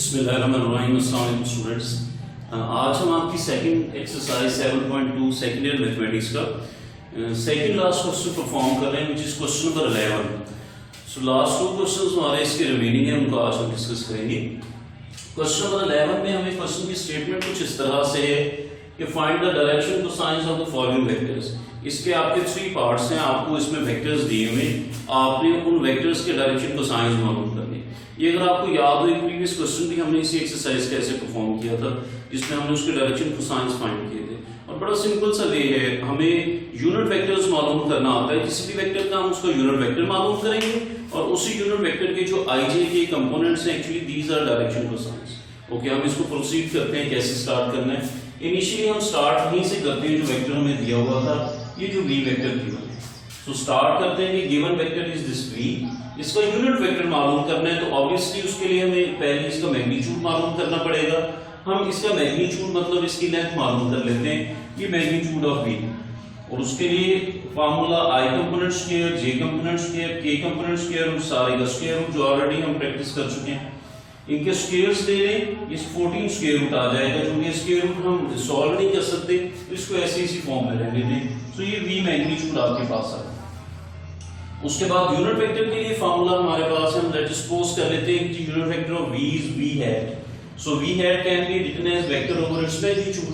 बिस्मिल्लाहिर्रहमानिर्रहीम। अस्सलाम वालेकुम स्टूडेंट्स। आज हम आपकी second exercise 7.2 second year mathematics का सेकंड लास्ट क्वेश्चन परफॉर्म कर रहे हैं, which is question number 11। So last two questions हमारे इसके रिमेनिंग है, उनको आज हम डिस्कस करेंगे। क्वेश्चन नंबर 11 में हमें क्वेश्चन की स्टेटमेंट कुछ इस तरह से है कि find the direction cosines of the following vectors. इसके आपके 3 पार्ट्स हैं, आपको इसमें वेक्टर्स दिए हुए, आपने उन वेक्टर्स के डायरेक्शन कोसाइंस मालूम करने। ये अगर आपको याद हो, एक प्रीवियस क्वेश्चन भी हमने इसी एक्सरसाइज का ऐसे परफॉर्म किया था, जिसमें हमने उसके डायरेक्शन कोसाइंस फाइंड किए थे। और बड़ा सिंपल सा वे है, हमें यूनिट वेक्टर्स मालूम करना आता है। किसी भी वेक्टर का हम उसका यूनिट वेक्टर मालूम करेंगे और उसी यूनिट वेक्टर के जो आई के कंपोनेंट्स हैं, actually these are direction cosines. Okay, हम इसको प्रोसीड करते हैं, कैसे स्टार्ट करना है। इनिशियली हम स्टार्ट यहीं से करते हैं, जो वेक्टर हमें दिया हुआ था, ये जो v वेक्टर गिवन है। सो स्टार्ट करते हैं कि given vector is this v, इसका यूनिट वेक्टर मालूम करना है, तो ऑब्वियसली उसके लिए हमें पहले इसका मैग्नीट्यूड मालूम करना पड़ेगा। हम इसका मैग्नीट्यूड मतलब इसकी लेंथ मालूम कर लेते हैं, ये मैग्नीट्यूड ऑफ v। और उसके लिए formula i component square, j component square, k component square और सारे का स्क्वायर रूट, जो ऑलरेडी हम प्रैक्टिस कर चुके हैं। इनके स्क्वायर्स ले लें, इस 14 स्क्वायर रूट आ जाएगा। जो ये स्क्वायर रूट हम सॉल्व नहीं कर सकते, तो इसको ऐसे इसी फॉर्म में रहने दें। तो ये v मैग्नीट्यूड आपके पास आ गया। उसके बाद यूनिट वेक्टर के लिए फार्मूला हमारे पास है, हम लेट सपोज कर लेते हैं कि unit vector of v is v hat। So v hat can be written as vector over its magnitude.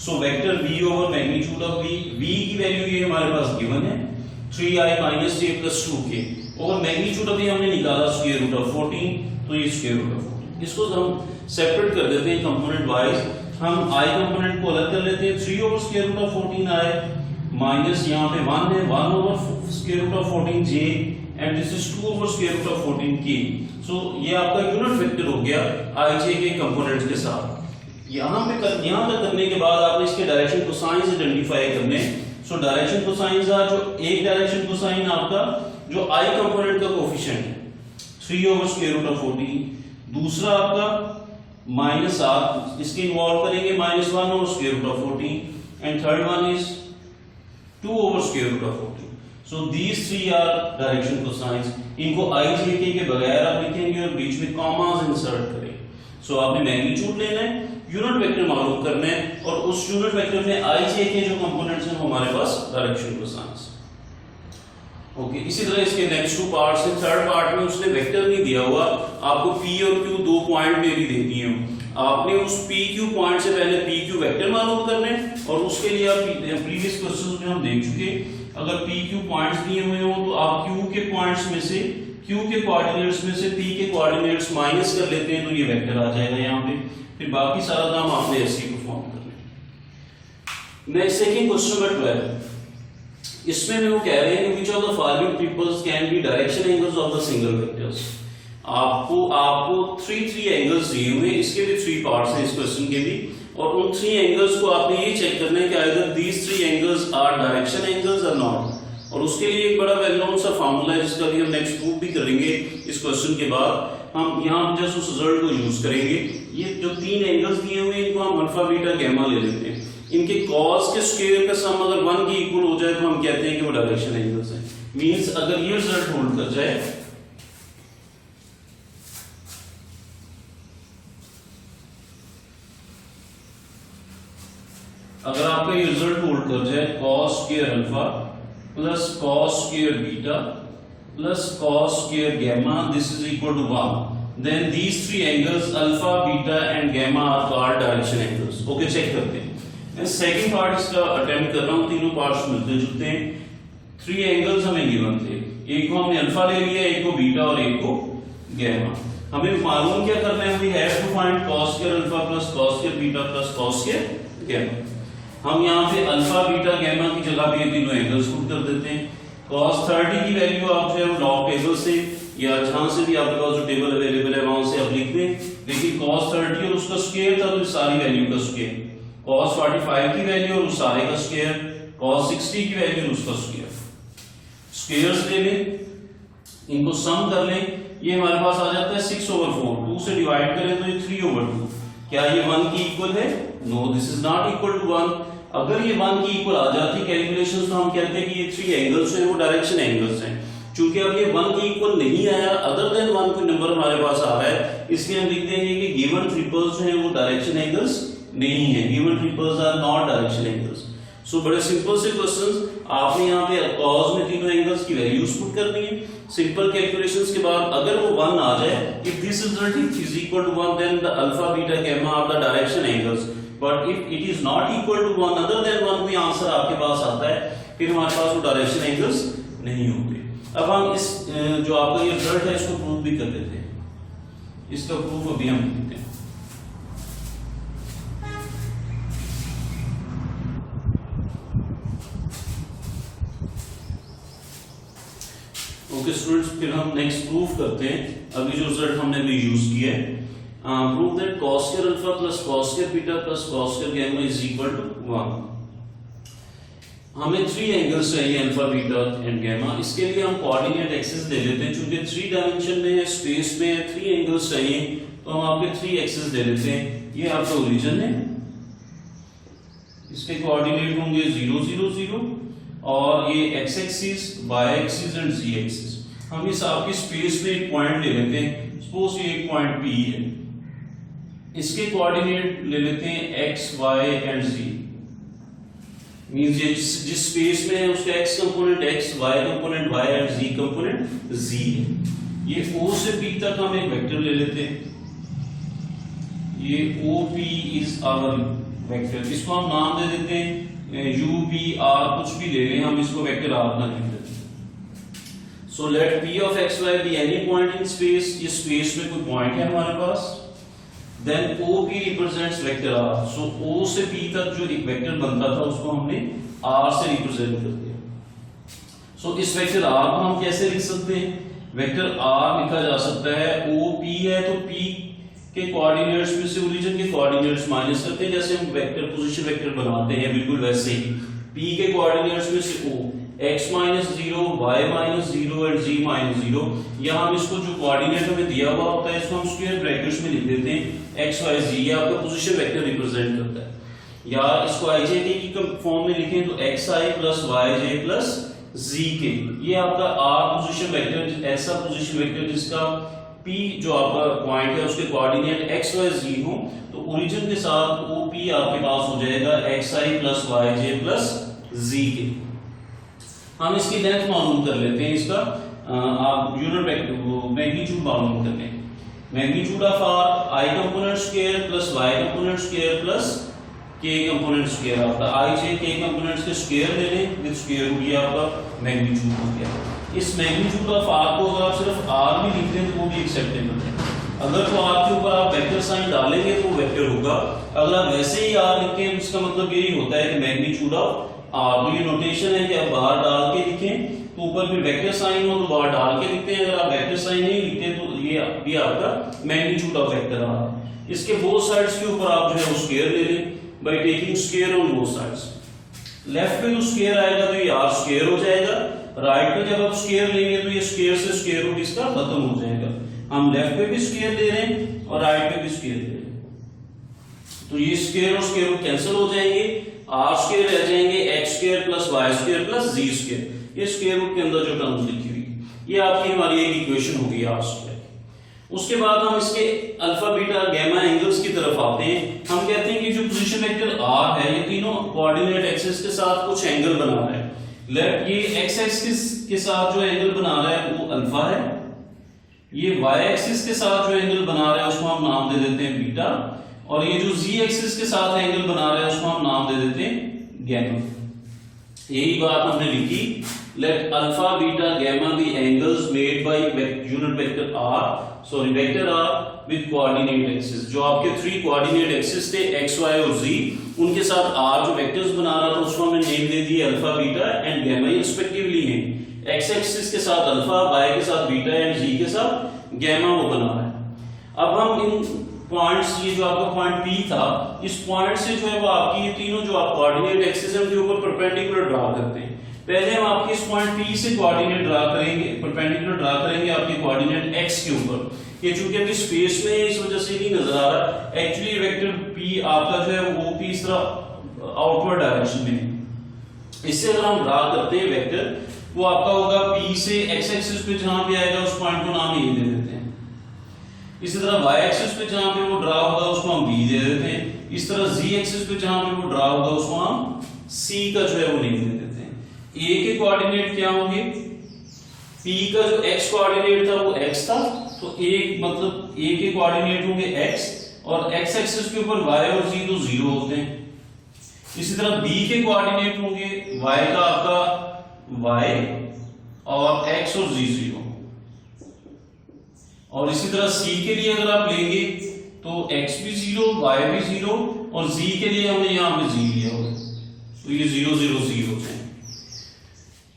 So vector v over magnitude of v की वैल्यू ये हमारे पास गिवन है 3i - j + 2k और magnitude अभी हमने निकाला square root of 14, तो ये स्क्वायर रूट ऑफ 14। इसको हम सेपरेट कर देते हैं कंपोनेंट वाइज। हम i कंपोनेंट को अलग कर लेते हैं, 3 over square root of 14i minus यहाँ पे 1 है, 1 over square root of 14j and this is 2 over square root of 14k। So ये आपका यूनिट वेक्टर हो गया ij के कंपोनेंट्स के साथ। यहाँ तक करने के बाद आपने इसके डायरेक्शन कोसाइंस आइडेंटिफाई करने। सो डायरेक्शन कोसाइंस आ, जो एक डायरेक्शन कोसाइन आपका जो i कंपोनेंट का कोएफिशिएंट है 3 ओवर स्क्वायर रूट ऑफ 14, दूसरा आपका -8, इसके इन्वॉल्व करेंगे -1 over square root of 14 and third one is 2 over square root of 14। So these 3 are direction cosines. इनको i j k के बगैर आप लिखेंगे और बीच में कॉमास इंसर्ट करेंगे। सो आपने मैग्नीट्यूड लेना है, यूनिट वेक्टर मालूम करना है और उस यूनिट वेक्टर में i j के जो कंपोनेंट्स हैं हमारे पास डायरेक्शन कोसाइंस। ओके, इसी तरह इसके नेक्स्ट 2 पार्ट्स हैं। थर्ड पार्ट में उसने वेक्टर नहीं दिया हुआ, आपको p और q 2 पॉइंट में भी दे दिए हो। आपने उस p q पॉइंट से पहले p q वेक्टर मालूम करने और उसके लिए आप प्रीवियस क्वेश्चंस में हम देख चुके, अगर p q पॉइंट्स दिए हुए हो तो आप q के पॉइंट्स में से, q के कोऑर्डिनेट्स में से p के कोऑर्डिनेट्स माइनस कर लेते हैं, तो ये वेक्टर आ जाएगा यहाँ पे। फिर बाकी सारा काम आपने ऐसे ही परफॉर्म करना है। नेक्स्ट सेकंड क्वेश्चन नंबर 12, इसमें वो कह रहे हैं कि which of the following triples can be direction angles of the single vectors. आपको 3 एंगल्स दिए हुए, इसके भी 3 पार्ट्स हैं इस क्वेश्चन के भी, और उन 3 एंगल्स को आपने ये चेक करना है कि either these 3 angles are direction angles और नॉट। और उसके लिए एक बड़ा वेल नोन सा फार्मूला है, जिसका भी हम नेक्स्ट प्रूफ भी करेंगे इस क्वेश्चन के बाद। हम यहाँ जस्ट उस रिजल्ट को यूज करेंगे। ये जो 3 एंगल्स दिए हुए हैं, इनको हम अल्फा बीटा गैमा ले लेते हैं। इनके कॉस के स्क्वायर का सम अगर 1 के इक्वल हो जाए तो हम कहते हैं कि वो डायरेक्शन एंगल्स हैं। मींस अगर ये रिजल्ट होल्ड कर जाए, अगर आपका ये रिजल्ट होल्ड कर जाए, cos square alpha plus cos square beta plus cos square gamma, this is equal to 1, then these 3 angles alpha beta and gamma are called direction angles. Okay, check करते हैं। मैं सेकंड पार्ट इसका attempt कर रहा हूं, तीनों parts मिलते जुलते हैं। 3 एंगल्स हमें गिवन थे, एक को हमने अल्फा ले लिया, एक को बीटा और एक को गैमा। हमें मालूम क्या करना है, we have to find cos square alpha plus cos square beta plus cos square gamma. हम यहाँ पे अल्फा बीटा गैमा की जगह पे ये तीनों एंगल्स पुट कर देते हैं। cos 30 की वैल्यू आप जो है लॉग टेबल से या जहां से भी आपके पास जो टेबल अवेलेबल है वहां से आप लिख दें, लेकिन cos 30 और उसका स्क्वायर था तो सारी वैल्यू का स्क्वायर, cos 45 की वैल्यू और उस सारे का स्क्वायर, cos 60 की वैल्यू और उसका स्क्वायर। स्क्वायर्स ले लें, इनको सम कर लें, ये हमारे पास आ जाता है 6/4। 2 से डिवाइड करें तो ये 3/2। क्या ये 1 की इक्वल है? No, this is not equal to 1। अगर ये 1 की इक्वल आ जाती कैलकुलेशंस, तो हम कहते हैं कि ये 3 एंगल्स हैं वो डायरेक्शन एंगल्स हैं। चूंकि अब ये 1 के इक्वल नहीं आया, अदर देन 1 कोई नंबर हमारे पास आ रहा है, इसलिए हम लिख देंगे कि गिवन ट्रिपल्स जो हैं वो डायरेक्शन एंगल्स नहीं है, given triples are not direction angles. So बड़े सिंपल से क्वेश्चंस, आपने यहाँ पे कॉज में तीनों एंगल्स की वैल्यूज पुट करनी है। सिंपल कैलकुलेशंस के बाद अगर वो 1 आ जाए, if this result is equal to 1 then the alpha beta gamma are the direction angles, but if it is not equal to 1 other than 1 कोई आंसर आपके पास आता है, फिर हमारे पास वो डायरेक्शन एंगल्स नहीं होंगे। अब हम इस जो आपका ये रिजल्ट है इसको प्रूव भी कर लेते हैं। इसका प्रूफ अभी हम देखते हैं। ओके स्टूडेंट्स, फिर हम नेक्स्ट प्रूफ करते हैं। अभी जो रिजल्ट हमने भी यूज किया है, prove that cos square alpha plus cos square beta plus cos square gamma is equal to 1। हमें 3 एंगल्स चाहिए अल्फा बीटा एंड गामा। इसके लिए हम कोऑर्डिनेट एक्सिस ले लेते हैं, चूंकि 3 डायमेंशन में है, स्पेस में है, 3 एंगल्स चाहिए, तो हम आपके 3 एक्सिस ले लेते हैं। ये आपका ओरिजिन है, इसके कोऑर्डिनेट होंगे 0 0 0 और ये x axis, y axis and z axis. हम इस आपकी स्पेस में एक पॉइंट ले लेते हैं, सपोज ये एक पॉइंट P है, इसके कोऑर्डिनेट ले लेते हैं x, y and z। Means ये जिस स्पेस में है उसका x component x, y component y and z component z है। ये O से P तक हम एक वेक्टर ले लेते हैं, ये OP इज आवर वेक्टर। इसको हम नाम दे देते हैं UPR, कुछ भी ले लें, हम इसको वेक्टर R ना लिख देते हैं। So let P of x y be any point in space, ये स्पेस में कोई पॉइंट है हमारे पास, then OP represents vector R। So O से P तक जो एक वेक्टर बनता था उसको हमने R से रिप्रेजेंट कर दिया। सो इस वेक्टर R को हम कैसे लिख सकते हैं? वेक्टर R लिखा जा सकता है, OP है तो P के कोऑर्डिनेट्स में से ओरिजिन के कोऑर्डिनेट्स माइनस करते हैं, जैसे हम वेक्टर पोजीशन वेक्टर बनाते हैं, बिल्कुल वैसे ही P के कोऑर्डिनेट्स में से O x - 0, y - 0 और z - 0। यहाँ हम इसको जो कोऑर्डिनेट हमें दिया हुआ होता है इसको हम स्क्वायर ब्रैकेट्स में लिख देते हैं x y z, ये आपका पोजीशन वेक्टर रिप्रेजेंट करता है। या इसको ij की फॉर्म में लिखें तो xi + yj + zk, ये आपका r पोजीशन वेक्टर, ऐसा पोजीशन वेक्टर जिसका P जो आपका पॉइंट है उसके कोऑर्डिनेट x y z हो, तो ओरिजिन के साथ OP आपके पास हो जाएगा xi + yj + zk। हम इसकी लेंथ मालूम कर लेते हैं, इसका आप यूनिट वेक्टर मैग्नीट्यूड मालूम कर लें। Magnitude of r i component square + y component square + k component square, आपका i से k कंपोनेंट्स के स्क्वायर ले लें विद स्क्वायर रूट, ये आपका मैग्नीट्यूड हो गया। इस मैग्नीट्यूड ऑफ r को अगर आप सिर्फ r भी लिख दें तो वो भी एक्सेप्टेबल है। अगर तो r के ऊपर आप वेक्टर साइन डालेंगे तो वेक्टर होगा, अगर आप वैसे ही r लिखें इसका मतलब यही होता है कि मैग्नीट्यूड ऑफ r। तो ये नोटेशन है कि आप बाहर डाल के लिखें तो ऊपर फिर वेक्टर साइन हो तो बाहर डाल के लिखते हैं, अगर आप वेक्टर साइन नहीं लिखते तो ये भी आपका मैग्नीट्यूड ऑफ वेक्टर r। इसके बोथ साइड्स के ऊपर आप जो है वो स्क्वायर ले लें by taking square on both sides. Left पे तो स्क्वायर आएगा तो ये r स्क्वायर हो जाएगा, राइट पे जब आप स्क्वायर लेंगे तो ये स्क्वायर से स्क्वायर रूट इसका खत्म हो जाएगा। हम लेफ्ट पे भी स्क्वायर ले रहे हैं और राइट पे भी स्क्वायर ले रहे हैं, तो ये स्क्वायर और स्क्वायर रूट कैंसिल हो जाएंगे, r स्क्वायर रह जाएंगे, x square + y square + z square. ये स्क्वायर रूट के अंदर जो टर्म्स लिखी हुई ये आपकी हमारी एक इक्वेशन होगी r स्क्वायर। उसके बाद हम इसके अल्फा बीटा गामा एंगल्स की तरफ आते हैं। हम कहते हैं कि जो पोजीशन वेक्टर r है ये तीनों कोऑर्डिनेट एक्सिस के साथ कुछ एंगल बना रहा है। लेट ये x एक्सिस के साथ जो एंगल बना रहा है वो अल्फा है, ये y एक्सिस के साथ जो एंगल बना रहा है उसको हम नाम दे देते हैं बीटा, और ये जो z एक्सिस के साथ एंगल बना रहा है उसको हम नाम दे देते हैं गामा। यही बात हमने लिखी, let alpha beta gamma be angles made by unit vector r, sorry vector r with coordinate axis. जो आपके 3 कोऑर्डिनेट एक्सिस थे x y और z, उनके साथ r जो वेक्टर्स बना रहा था उसको हमने नेम दे दिया अल्फा बीटा एंड गामा, ये रिस्पेक्टिवली हैं। x एक्सिस के साथ अल्फा, y के साथ बीटा एंड z के साथ गामा वो बना रहा है। अब हम इन पॉइंट्स, ये जो आपका पॉइंट P था, इस पॉइंट से जो है वो आपकी ये तीनों जो आप कोऑर्डिनेट एक्सिस है उनके ऊपर परपेंडिकुलर ड्रा करते हैं। पहले हम आपके इस पॉइंट P से कोऑर्डिनेट ड्रा करेंगे, परपेंडिकुलर ड्रा करेंगे आपके कोऑर्डिनेट x के ऊपर। ये चूंकि अभी स्पेस में है इस वजह से नहीं नजर आ रहा, एक्चुअली वेक्टर P आपका जो है वो P इस तरह आउटवर्ड डायरेक्शन में है। इससे अगर हम ड्रा करते हैं वेक्टर वो आपका होगा P से x एक्सिस पे जहां पे आएगा उस पॉइंट को नाम A दे देते हैं। इसी तरह y एक्सिस पे जहां पे वो ड्रा होगा उसको हम B दे देते हैं। इस तरह z एक्सिस पे जहां पे वो ड्रा होगा उसको हम C का जो है वो नेम दे देते हैं। A के कोऑर्डिनेट क्या होंगे, P का जो x कोऑर्डिनेट था वो x था, तो A मतलब A के कोऑर्डिनेट होंगे x और x एक्सिस के ऊपर y और z तो 0 होते हैं। इसी तरह B के कोऑर्डिनेट होंगे y का आपका y और x और z 0, और इसी तरह C के लिए अगर आप लेंगे तो x भी 0 y भी 0 और z के लिए हमने यहां पे z लिया होगा, तो ये 0 0 0 है।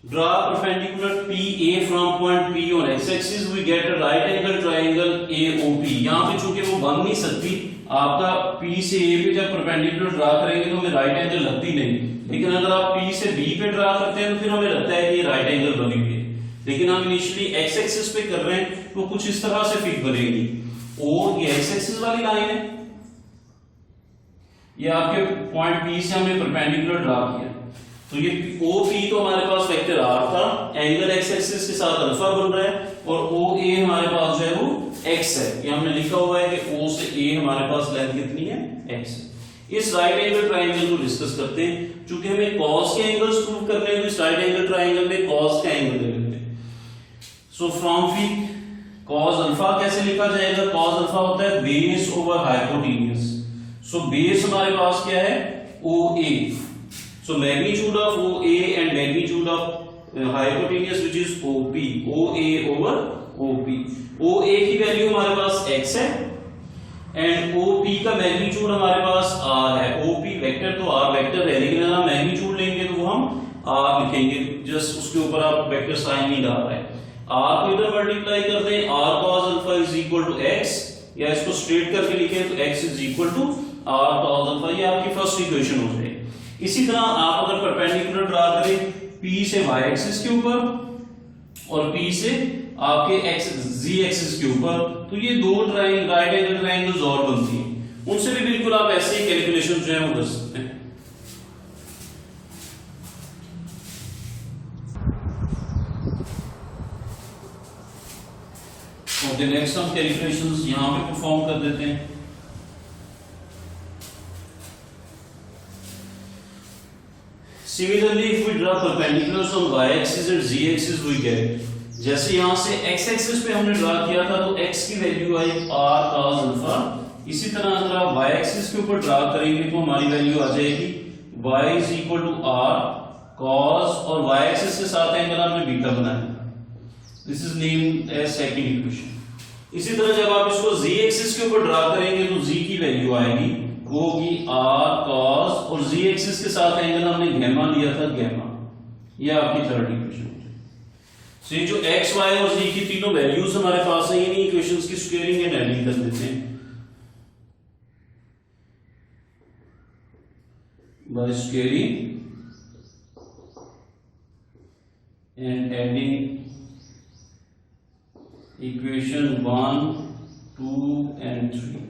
Draw perpendicular PA from point P on x-axis, we get a right angle triangle AOP। यहाँ पे चूंकि वो बन नहीं सकती, आपका P से A पे जब परपेंडिकुलर ड्रा करेंगे तो हमें राइट एंगल लगती नहीं, लेकिन अगर आप P से B पे ड्रा करते हैं तो फिर हमें लगता है कि ये राइट एंगल बनी हुई है। लेकिन हम इनिशियली x एक्सिस पे कर रहे हैं तो कुछ इस तरह से फिगर बनेगी। O ये x एक्सिस वाली लाइन है, ये आपके पॉइंट P से हमने परपेंडिकुलर ड्रा किया, तो ये OP तो हमारे पास वेक्टर R था, एंगल x एक्सिस के साथ अल्फा बन रहा है, और OA हमारे पास जो है वो x है। ये हमने लिखा हुआ है कि O से A हमारे पास लेंथ कितनी है, x है। इस राइट एंगल ट्रायंगल को डिस्कस करते हैं। चूंकि हमें cos के एंगल्स प्रूव करने हैं तो इस राइट एंगल ट्रायंगल में cos का एंगल ले लेते हैं। So from fee cos alpha कैसे लिखा जाएगा, cos अल्फा होता है base over hypotenuse. So base हमारे पास क्या है, OA। So magnitude of OA and magnitude of hypotenuse which is OP, OA over OP। OA की वैल्यू हमारे पास x है एंड OP का मैग्नीट्यूड हमारे पास r है। OP वेक्टर तो r वेक्टर है, लेकिन अगर हम मैग्नीट्यूड लेंगे तो वो हम r लिखेंगे, जस्ट उसके ऊपर आप वेक्टर साइन नहीं डाल रहे हैं। r को इधर मल्टीप्लाई कर दें, r cos alpha is equal to x, या इसको स्ट्रेट करके लिखें तो x is equal to r cos alpha, ये आपकी फर्स्ट इक्वेशन हो जाएगी। इसी तरह आप अगर परपेंडिकुलर ड्रा करें P से y एक्सिस के ऊपर और P से आपके z एक्सिस के ऊपर, तो ये दो राइट एंगल ट्रायंगल्स और बनती हैं। उनसे भी बिल्कुल आप ऐसे ही कैलकुलेशन जो है वो कर सकते हैं। ओके, नेक्स्ट हम कैलकुलेशंस यहां पे परफॉर्म कर देते हैं। Similarly, if we draw perpendiculars on y-axis and z-axis, we get, जैसे यहाँ से x-axis पे हमने ड्रा किया था तो x की वैल्यू आई r cos अल्फा। इसी तरह अगर आप y-axis के ऊपर ड्रा करेंगे तो हमारी वैल्यू आ जाएगी y is equal to r cos, और y-axis के साथ एंगल हमने बीटा बनाया। This is named as second equation। इसी तरह जब आप इसको z-axis के ऊपर ड्रा करेंगे तो z की वैल्यू आएगी वो होगी r cos, और z एक्सिस के साथ एंगल हमने गैमा लिया था, गैमा। ये आपकी थर्ड इक्वेशन है। सो ये जो x, y और z की तीनों वैल्यूज हमारे पास है, इन्हीं इक्वेशंस की स्क्वायरिंग एंड एडिंग कर देते हैं by squaring and adding equation 1, 2 and 3।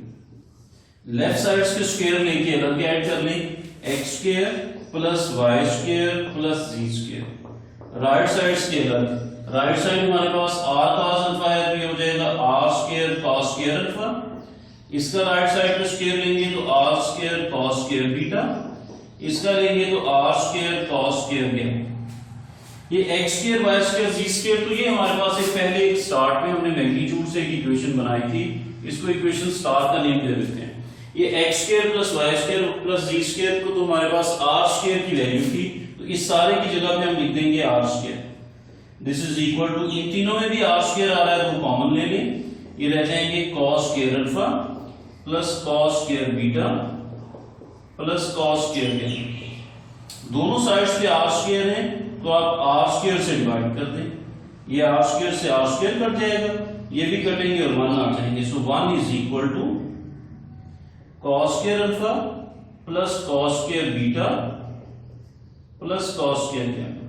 Left sides के स्क्वायर लेके अलग ऐड कर लें, x square plus y square plus z square. Right sides के अलग, राइट साइड हमारे पास r cos अल्फा है तो ये हो जाएगा r square cos square alpha. इसका राइट साइड पे स्क्वायर लेंगे तो r square cos square beta, इसका लेंगे तो r square cos square gamma. ये x square y square z square, तो ये हमारे पास एक पहले एक स्टार्ट में हमने मैग्नीट्यूड से एक इक्वेशन बनाई थी, इसको इक्वेशन स्टार का नेम दे देते हैं। ये x square plus y square plus z square को तो हमारे पास r स्क्वायर की वैल्यू थी, तो इस सारे की जगह पे हम लिख देंगे r square. This is equal to, इन तीनों में भी r स्क्वायर आ रहा है तो कॉमन ले लें, ये रह जाएंगे cos square alpha plus cos square beta plus cos square gamma. दोनों साइड्स पे r स्क्वायर है तो आप r स्क्वायर से डिवाइड कर दें, ये r स्क्वायर से r स्क्वायर कट जाएगा, ये भी कटेंगे और 1 आ जाएंगे। So 1 is equal to cos square alpha plus cos square beta plus cos square gamma.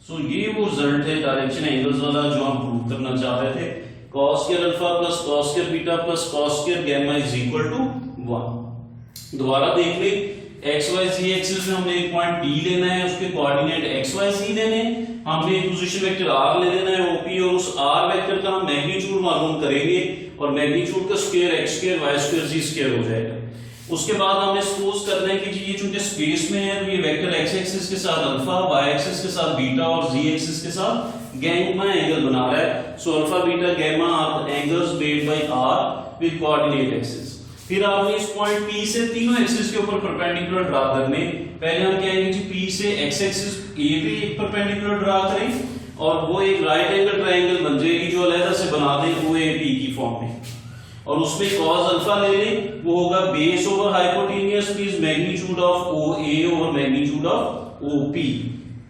So ये वो रिजल्ट है डायरेक्शन एंगल्स वाला जो हम प्रूव करना चाह रहे थे। cos square alpha plus cos square beta plus cos square gamma is equal to 1। दोबारा देख लें, एक्स वाई जी एक्सिस में हमने एक पॉइंट डी लेना है, उसके कोऑर्डिनेट एक्स वाई जी लेने, हमने एक पोजीशन वेक्टर आर ले लेना है ओपी, और उस आर वेक्टर का हम मैग्नीट्यूड मालूम करेंगे और मैग्नीट्यूड का square x square y square z square हो जाएगा। उसके बाद हमें सपोज करना है कि जी ये चूंकि स्पेस में है तो ये वेक्टर एक्स एक्सिस के साथ अल्फा, वाई एक्सिस के साथ बीटा और जी एक्सिस के साथ गैमा एंगल बना रहा है। So alpha beta gamma are angles made by R with coordinate axis. फिर आपने इस पॉइंट P से तीनों एक्सिस के ऊपर परपेंडिकुलर ड्रा करने। पहले हम कहेंगे जी P से x एक्सिस A पे एक परपेंडिकुलर ड्रा करें और वो एक राइट एंगल ट्रायंगल बन जाएगी जो अलग से बना दें OAP की फॉर्म में, और उसमें cos अल्फा ले लें, वो होगा base over hypotenuse plus magnitude of OA over magnitude of OP।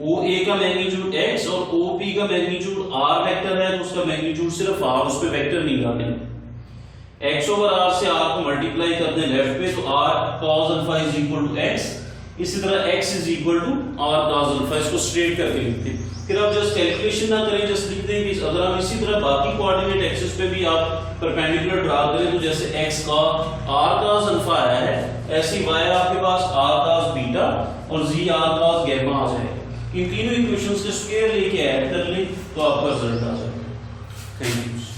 OA का मैग्नीट्यूड x और OP का मैग्नीट्यूड r वेक्टर है तो उसका मैग्नीट्यूड सिर्फ r, उस पे वेक्टर नहीं डालेंगे। x ओवर r से r को मल्टीप्लाई कर दें लेफ्ट पे तो r cos alpha is equal to x, इसी तरह x is equal to r cos alpha, इसको स्ट्रेट करके लिखते हैं। फिर आप जस्ट कैलकुलेशन ना करें, जस्ट लिख देंगे। अगर हम इसी तरह बाकी कोऑर्डिनेट एक्सिस पे भी आप परपेंडिकुलर ड्रा करें तो जैसे x का r cos अल्फा आया है, ऐसी y आपके पास r cos बीटा और z r cos गैमा आ जाएगा। इन तीनों इक्वेशंस के स्क्वायर लेके ऐड कर लें तो आपका रिजल्ट आ जाएगा। Thank you.